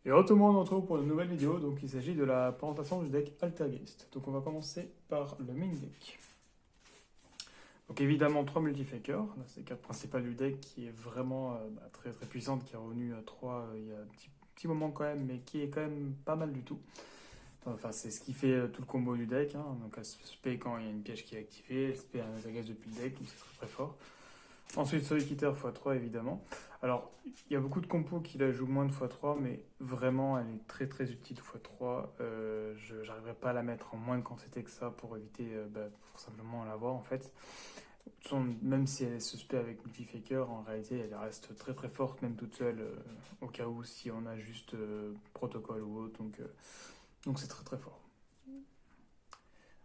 Et re tout le monde, on se retrouve pour une nouvelle vidéo. Donc il s'agit de la présentation du deck Altergeist. Donc on va commencer par le main deck. Donc évidemment 3 multifakers, c'est la carte principale du deck qui est vraiment très très puissante, qui est revenue à 3 il y a un petit moment quand même, mais qui est quand même pas mal du tout. Enfin c'est ce qui fait tout le combo du deck, hein. Donc elle se spé quand il y a une piège qui est activée, elle spé un Altergeist depuis le deck, donc c'est très très fort. Ensuite, Solliciter x3 évidemment. Alors, il y a beaucoup de compos qui la jouent moins de x3, mais vraiment, elle est très très utile x3. Je n'arriverai pas à la mettre en moins de quantité que ça pour éviter, pour simplement l'avoir en fait. Même si elle se spé avec Multifaker, en réalité, elle reste très très forte, même toute seule, au cas où si on a juste protocole ou autre. Donc c'est très très fort.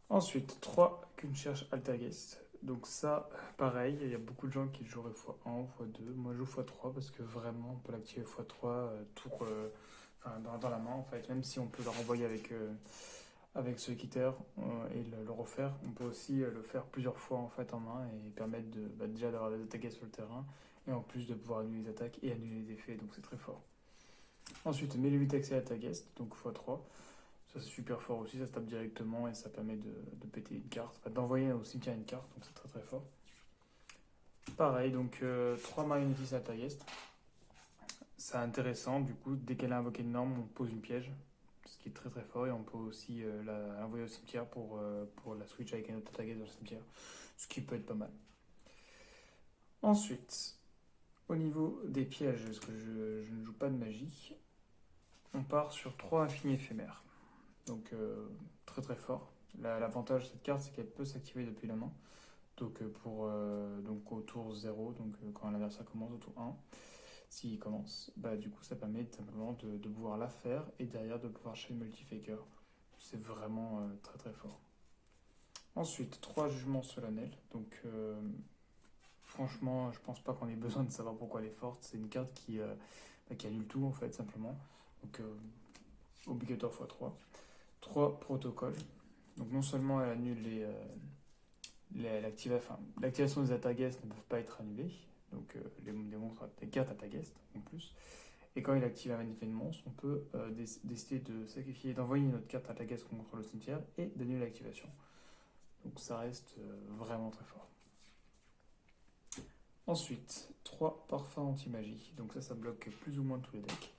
Ensuite, 3 qu'une cherche Altagest. Donc ça, pareil, il y a beaucoup de gens qui le joueraient x1 ou x2. Moi, je joue x3 parce que vraiment, on peut l'activer x3 tour, dans la main, en fait. Même si on peut le renvoyer avec ce quitter et le refaire, on peut aussi le faire plusieurs fois en fait en main et permettre déjà d'avoir des attaques sur le terrain et en plus de pouvoir annuler les attaques et annuler les effets, donc c'est très fort. Ensuite, 1008 accès à Altagest, donc x3. Ça c'est super fort aussi, ça se tape directement et ça permet de péter une carte, enfin, d'envoyer au cimetière une carte, donc c'est très très fort. Pareil, donc 3 marionnettes à Tagast. C'est intéressant, du coup, dès qu'elle a invoqué une norme, on pose une piège, ce qui est très très fort, et on peut aussi l'envoyer au cimetière pour la switch avec un autre Tagast dans le cimetière, ce qui peut être pas mal. Ensuite, au niveau des pièges, parce que je ne joue pas de magie, on part sur 3 infinis éphémères. Donc très très fort. L'avantage de cette carte, c'est qu'elle peut s'activer depuis la main. Donc, donc au tour 0, donc quand l'adversaire commence au tour 1, s'il commence, du coup ça permet simplement de pouvoir la faire et derrière de pouvoir chez multifaker. C'est vraiment très très fort. Ensuite, 3 jugements solennels. Donc franchement, je pense pas qu'on ait besoin de savoir pourquoi elle est forte. C'est une carte qui annule tout en fait simplement. Donc obligatoire x3. 3 protocoles. Donc non seulement elle annule l'activation des attaques ne peuvent pas être annulées, donc les monstres, les cartes attaques en plus. Et quand il active un manifeste de monstre, on peut décider de sacrifier, d'envoyer une autre carte attaque contre le cimetière et d'annuler l'activation. Donc ça reste vraiment très fort. Ensuite, 3 parfums anti-magie. Donc ça bloque plus ou moins tous les decks.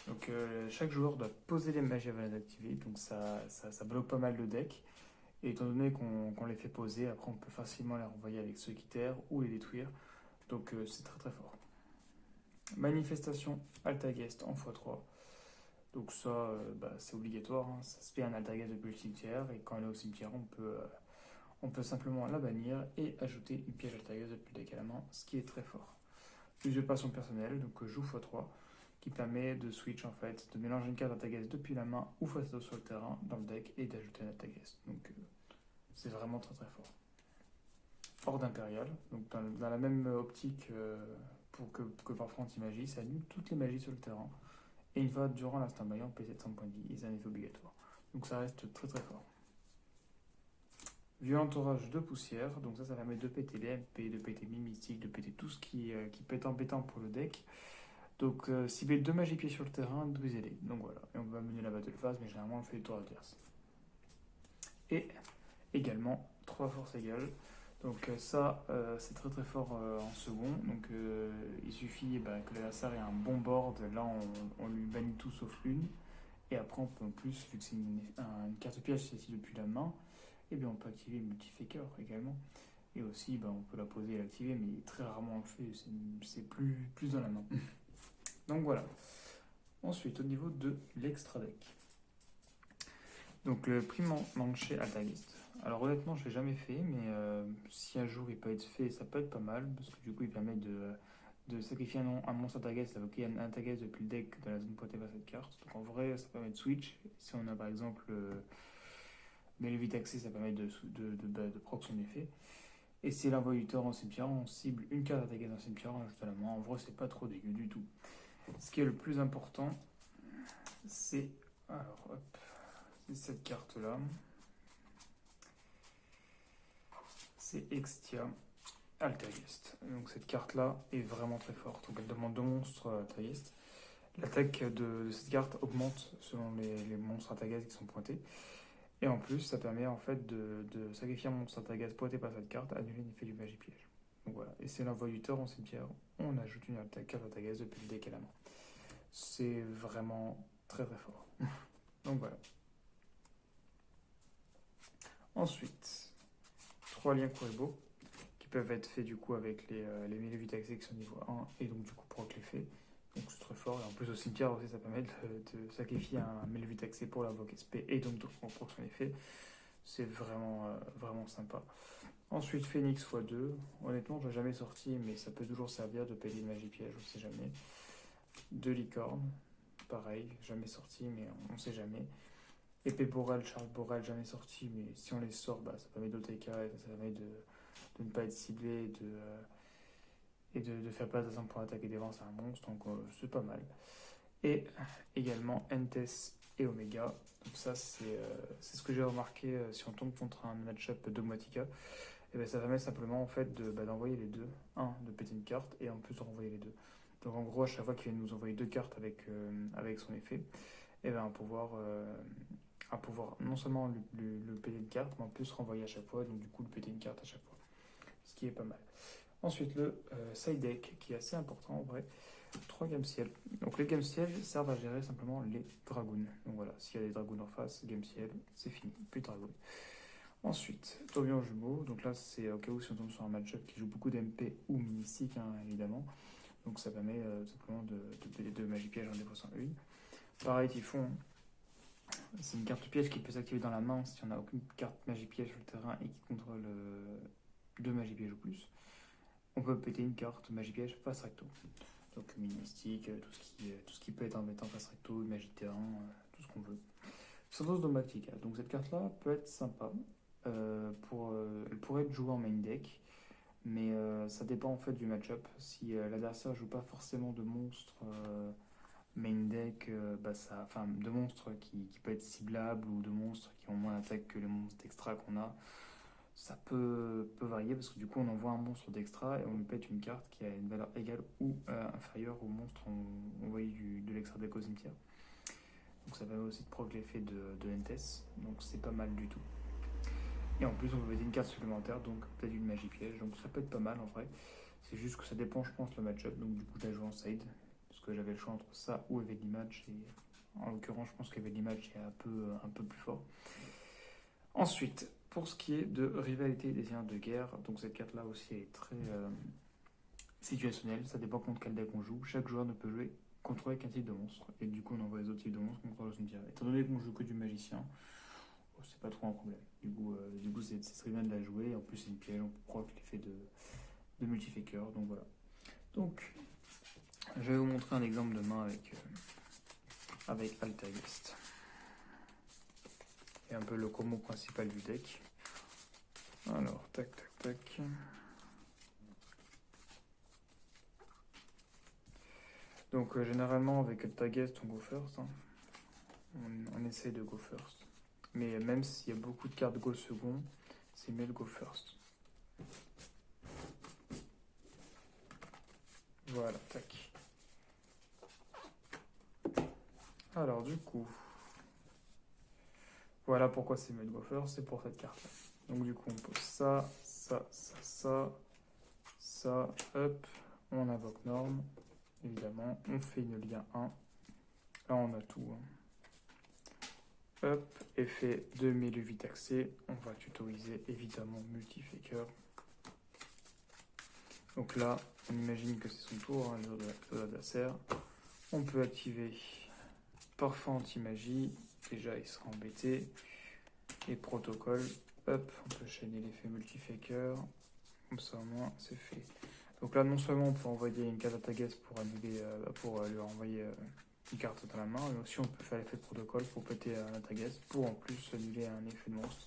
Donc chaque joueur doit poser les magies avant de les activer. Donc ça bloque pas mal le deck. Et étant donné qu'on les fait poser, après on peut facilement les renvoyer avec ceux qui terrent ou les détruire. Donc c'est très très fort. Manifestation Altagest en x3. Donc ça, c'est obligatoire. Hein. Ça se fait un Altagest depuis le cimetière. Et quand elle est au cimetière, on peut simplement la bannir et ajouter une piège Altagest depuis le deck à la main, ce qui est très fort. Usurpation personnelle, donc joue x3, qui permet de switch en fait, de mélanger une carte Altagest depuis la main ou face sur le terrain dans le deck et d'ajouter un Altagest. Donc c'est vraiment très très fort. Horde impériale, donc dans la même optique que parfois anti-magie, ça annule toutes les magies sur le terrain. Et une fois durant l'instant maillot, on paye 700 points de vie et c'est un effet obligatoire. Donc ça reste très très fort. Violent orage de poussière, donc ça permet de péter les MP, de péter Mimistique, de péter tout ce qui peut être embêtant pour le deck. Donc cibler 2 magies pieds sur le terrain, brisez-les. Donc voilà, et on va mener la battle phase, mais généralement on fait les tours adverses. Et également 3 forces égales. Donc ça, c'est très très fort en second. Donc il suffit que l'adversaire ait un bon board. Là, on lui bannit tout sauf une. Et après, on peut en plus, vu que c'est une carte piège, c'est ici depuis la main, et bien on peut activer le multifaker également. Et aussi, on peut la poser et l'activer, mais très rarement on le fait. C'est plus dans la main. Donc voilà. Ensuite, au niveau de l'extra deck. Donc le prime manché Altalist. Alors honnêtement, je l'ai jamais fait, mais si un jour il peut être fait, ça peut être pas mal, parce que du coup il permet de sacrifier un monstre Altagest, d'évoquer un Altagest depuis le deck de la zone pointée par cette carte. Donc en vrai, ça permet de switch. Si on a par exemple mais le vite accès, ça permet de proc son effet. Et si l'envoie du tort en cimetière, on cible une carte Altagest dans le cimetière, on ajoute à la main. En vrai, c'est pas trop dégueu du tout. Ce qui est le plus important, c'est alors hop, c'est cette carte là. C'est Extia Altergeist. Donc cette carte là est vraiment très forte. Donc elle demande 2 monstres Altergeist. L'attaque de cette carte augmente selon les monstres à ta gaz qui sont pointés. Et en plus, ça permet en fait de sacrifier un monstre à ta gaz pointé par cette carte, annuler l'effet du magie piège. Donc voilà. Et c'est l'envoi du tort en cimetière. On ajoute une carte à ta gaz depuis le deck à la main. C'est vraiment très très fort. Donc voilà. Ensuite, 3 liens Kuribo qui peuvent être faits du coup avec les Mélevitaxés qui sont niveau 1 et donc du coup proc l'effet. Donc c'est très fort. Et en plus au cimetière aussi ça permet de sacrifier un Mélevitaxé pour l'invoquer SP et donc de proc son effet. C'est vraiment sympa. Ensuite Phoenix x2. Honnêtement je l'ai jamais sorti mais ça peut toujours servir de payer de magie piège, on sait jamais. 2 licornes. Pareil, jamais sorti mais on sait jamais. Épée Boral, Charles Boral, jamais sorti, mais si on les sort, bah, ça permet d'OTK et ça permet de ne pas être ciblé et de faire place à 100 pour attaquer défense à un monstre, donc c'est pas mal. Et également Entes et Omega, donc ça c'est ce que j'ai remarqué si on tombe contre un match-up Dogmatica, et ben, ça permet simplement en fait d'envoyer les deux, de péter une carte et en plus de renvoyer les deux. Donc en gros à chaque fois qu'il vient nous envoyer 2 cartes avec son effet, et ben, à pouvoir non seulement le péter une carte, mais en plus renvoyer à chaque fois, donc du coup le péter une carte à chaque fois, ce qui est pas mal. Ensuite, le side deck, qui est assez important en vrai, 3 Game Ciel. Donc les Game Ciel servent à gérer simplement les dragons. Donc voilà, s'il y a des dragons en face, Game Ciel, c'est fini, plus de dragons. Ensuite, tourbillon jumeau, donc là c'est au cas où si on tombe sur un match-up qui joue beaucoup d'MP ou mystique, évidemment. Donc ça permet simplement de péter 2 magie piège en défaussant une. Pareil, Typhon, c'est une carte piège qui peut s'activer dans la main si on n'a aucune carte magie piège sur le terrain et qui contrôle 2 magie piège ou plus. On peut péter une carte magie piège face recto. Donc mine mystique, tout ce qui peut être embêtant face recto, magie de terrain, tout ce qu'on veut. Santos Dogmatica. Donc cette carte-là peut être sympa. Elle pourrait être jouée en main deck, mais ça dépend en fait du match-up. Si l'adversaire joue pas forcément de monstres main deck, de monstres qui peuvent être ciblables ou de monstres qui ont moins d'attaque que les monstres d'extra qu'on a, ça peut varier parce que du coup on envoie un monstre d'extra et on lui pète une carte qui a une valeur égale ou inférieure au monstre envoyé de l'extra deck au cimetière. Donc ça permet aussi de proc l'effet de Entes, donc c'est pas mal du tout. Et en plus on peut péter une carte supplémentaire, donc peut-être une magie piège, donc ça peut être pas mal en vrai. C'est juste que ça dépend je pense le match-up, donc du coup je la joue en side, parce que j'avais le choix entre ça ou Evely Match, et en l'occurrence je pense qu'Evely Match est un peu plus fort. Ensuite, pour ce qui est de rivalité des seigneurs de guerre, donc cette carte-là aussi est très situationnelle, ça dépend contre quel deck on joue. Chaque joueur ne peut jouer contrôler qu'un type de monstre, et du coup on envoie les autres types de monstres contre le cimetière. Étant donné qu'on joue que du magicien, c'est pas trop un problème. Du coup c'est très bien de la jouer, en plus c'est une piège, on peut proc l'effet de multifaker, donc voilà. Donc, je vais vous montrer un exemple de main avec Altergeist. Et un peu le combo principal du deck. Alors, tac, tac, tac. Donc, généralement, avec Altergeist, on go first. On essaie de go first. Mais même s'il y a beaucoup de cartes go second, c'est mieux de go first. Voilà, tac. Alors, du coup, voilà pourquoi c'est mieux de go first, c'est pour cette carte-là. Donc, du coup, on pose ça, hop, on invoque norme, évidemment, on fait une lien 1. Là, on a tout. Hop, effet de Méluvite accès, on va tutoriser évidemment multifaker. Donc là, on imagine que c'est son tour, de l'adversaire. On peut activer Parfum anti-magie, déjà il sera embêté. Et protocole, hop, on peut chaîner l'effet multifaker, comme ça au moins c'est fait. Donc là, non seulement on peut envoyer une carte à Tages pour lui renvoyer une carte dans la main, mais aussi on peut faire l'effet de protocole pour péter un Tages, pour en plus annuler un effet de monstre.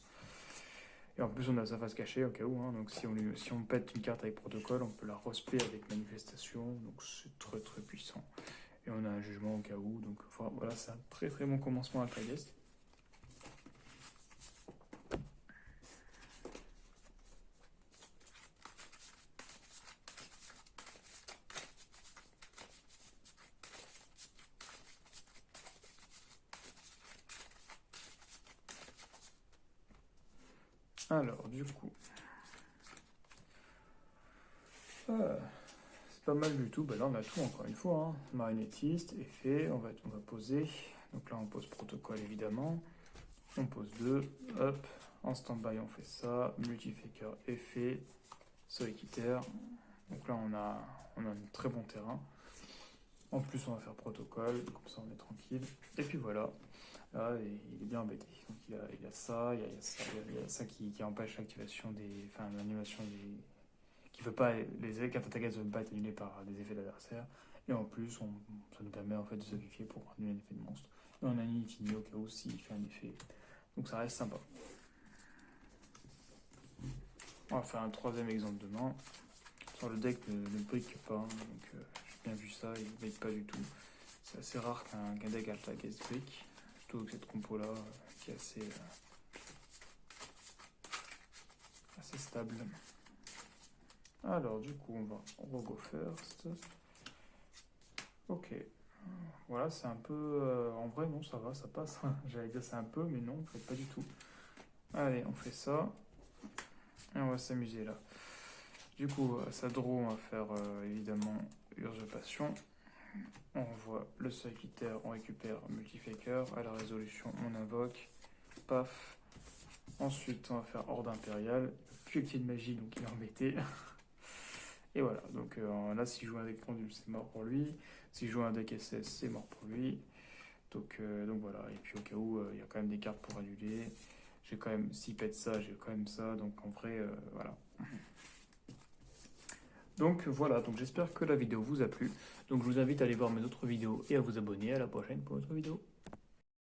Et en plus on a sa face cachée au cas où, donc si on pète une carte avec protocole, on peut la respect avec manifestation, donc c'est très très puissant. Et on a un jugement au cas où, donc voilà, c'est un très très bon commencement à Tages. Alors, du coup, c'est pas mal du tout. Bah là, on a tout encore une fois, hein. Magnétiste, effet, on va poser. Donc là, on pose protocole évidemment. On pose 2, hop. En stand-by, on fait ça. Multifaker, effet, sollicitaire. Donc là, on a un très bon terrain. En plus, on va faire protocole, comme ça on est tranquille. Et puis voilà, là, il est bien embêté. Donc il a ça, il y a ça qui empêche l'activation des. Enfin, l'animation des. Qui peut pas. Les cartes attaquantes ne peuvent pas être annulées par des effets d'adversaire. Et en plus, ça nous permet en fait de sacrifier pour annuler un effet de monstre. Et on a une infinité au cas où s'il fait un effet. Donc ça reste sympa. On va faire un troisième exemple de main. Sur le deck ne brique pas, hein, donc j'ai bien vu ça, il ne brique pas du tout. C'est assez rare qu'un deck Alta Guest brique, surtout avec cette compo là qui est assez stable. Alors du coup on va go first. Ok, voilà c'est un peu... en vrai non ça va, ça passe, j'allais dire c'est un peu mais non en fait pas du tout. Allez on fait ça, et on va s'amuser là. Du coup, ça draw, on va faire évidemment usurpation. On voit le solitaire, on récupère multifaker. À la résolution, on invoque. Paf. Ensuite, on va faire horde impériale. Plus activé de magie, donc il est embêté. Et voilà. Donc là, s'il joue un deck pendule, c'est mort pour lui. S'il joue un deck SS, c'est mort pour lui. Donc voilà. Et puis au cas où, il y a quand même des cartes pour annuler. J'ai quand même, s'il pète ça, j'ai quand même ça. Donc en vrai, voilà. Donc voilà, donc j'espère que la vidéo vous a plu. Donc je vous invite à aller voir mes autres vidéos et à vous abonner. À la prochaine pour une autre vidéo.